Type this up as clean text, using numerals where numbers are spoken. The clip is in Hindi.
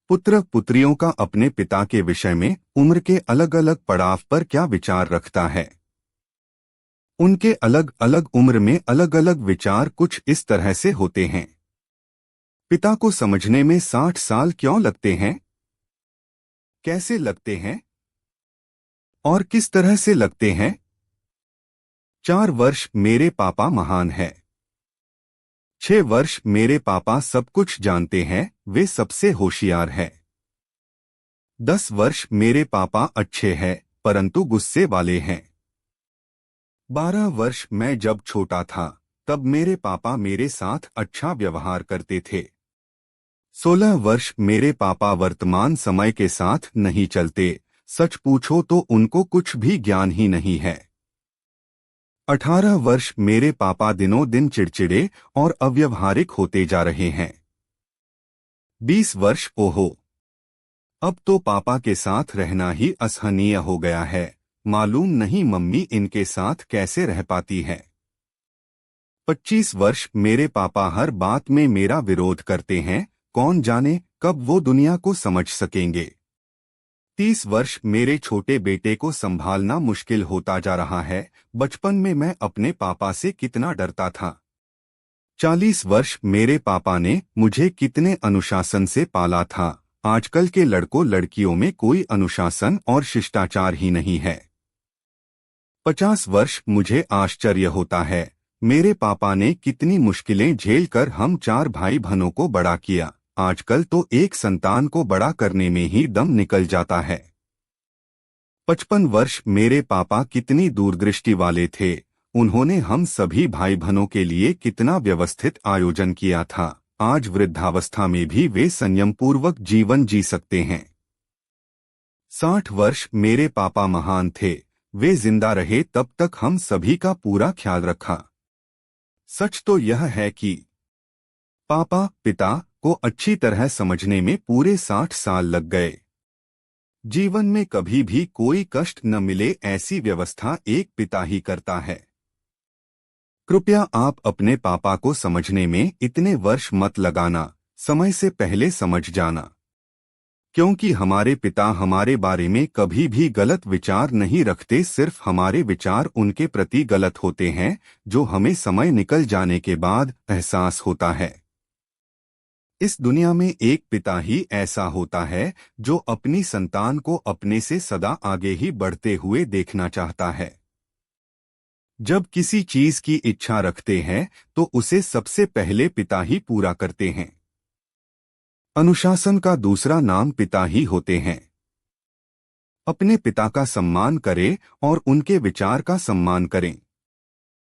पुत्र पुत्रियों का अपने पिता के विषय में उम्र के अलग अलग पड़ाव पर क्या विचार रखता है। उनके अलग अलग उम्र में अलग अलग विचार कुछ इस तरह से होते हैं। पिता को समझने में 60 साल क्यों लगते हैं? कैसे लगते हैं और किस तरह से लगते हैं? 4 वर्ष मेरे पापा महान है। 6 वर्ष मेरे पापा सब कुछ जानते हैं, वे सबसे होशियार है। 10 वर्ष मेरे पापा अच्छे हैं परंतु गुस्से वाले हैं। 12 वर्ष मैं जब छोटा था तब मेरे पापा मेरे साथ अच्छा व्यवहार करते थे। 16 वर्ष मेरे पापा वर्तमान समय के साथ नहीं चलते, सच पूछो तो उनको कुछ भी ज्ञान ही नहीं है। 18 वर्ष मेरे पापा दिनों दिन चिड़चिड़े और अव्यवहारिक होते जा रहे हैं। 20 वर्ष ओहो, अब तो पापा के साथ रहना ही असहनीय हो गया है। मालूम नहीं मम्मी इनके साथ कैसे रह पाती है। 25 वर्ष मेरे पापा हर बात में मेरा विरोध करते हैं, कौन जाने कब वो दुनिया को समझ सकेंगे। 30 वर्ष मेरे छोटे बेटे को संभालना मुश्किल होता जा रहा है। बचपन में मैं अपने पापा से कितना डरता था। 40 वर्ष मेरे पापा ने मुझे कितने अनुशासन से पाला था। आजकल के लड़कों लड़कियों में कोई अनुशासन और शिष्टाचार ही नहीं है। 50 वर्ष मुझे आश्चर्य होता है, मेरे पापा ने कितनी मुश्किलें झेलकर हम 4 भाई बहनों को बड़ा किया। आजकल तो एक संतान को बड़ा करने में ही दम निकल जाता है। 55 वर्ष मेरे पापा कितनी दूरदृष्टि वाले थे। उन्होंने हम सभी भाई बहनों के लिए कितना व्यवस्थित आयोजन किया था। आज वृद्धावस्था में भी वे संयमपूर्वक जीवन जी सकते हैं। 60 वर्ष मेरे पापा महान थे, वे जिंदा रहे तब तक हम सभी का पूरा ख्याल रखा। सच तो यह है कि पापा पिता को अच्छी तरह समझने में पूरे 60 साल लग गए। जीवन में कभी भी कोई कष्ट न मिले ऐसी व्यवस्था एक पिता ही करता है। कृपया आप अपने पापा को समझने में इतने वर्ष मत लगाना, समय से पहले समझ जाना। क्योंकि हमारे पिता हमारे बारे में कभी भी गलत विचार नहीं रखते, सिर्फ हमारे विचार उनके प्रति गलत होते हैं, जो हमें समय निकल जाने के बाद एहसास होता है। इस दुनिया में एक पिता ही ऐसा होता है जो अपनी संतान को अपने से सदा आगे ही बढ़ते हुए देखना चाहता है। जब किसी चीज की इच्छा रखते हैं तो उसे सबसे पहले पिता ही पूरा करते हैं। अनुशासन का दूसरा नाम पिता ही होते हैं। अपने पिता का सम्मान करें और उनके विचार का सम्मान करें।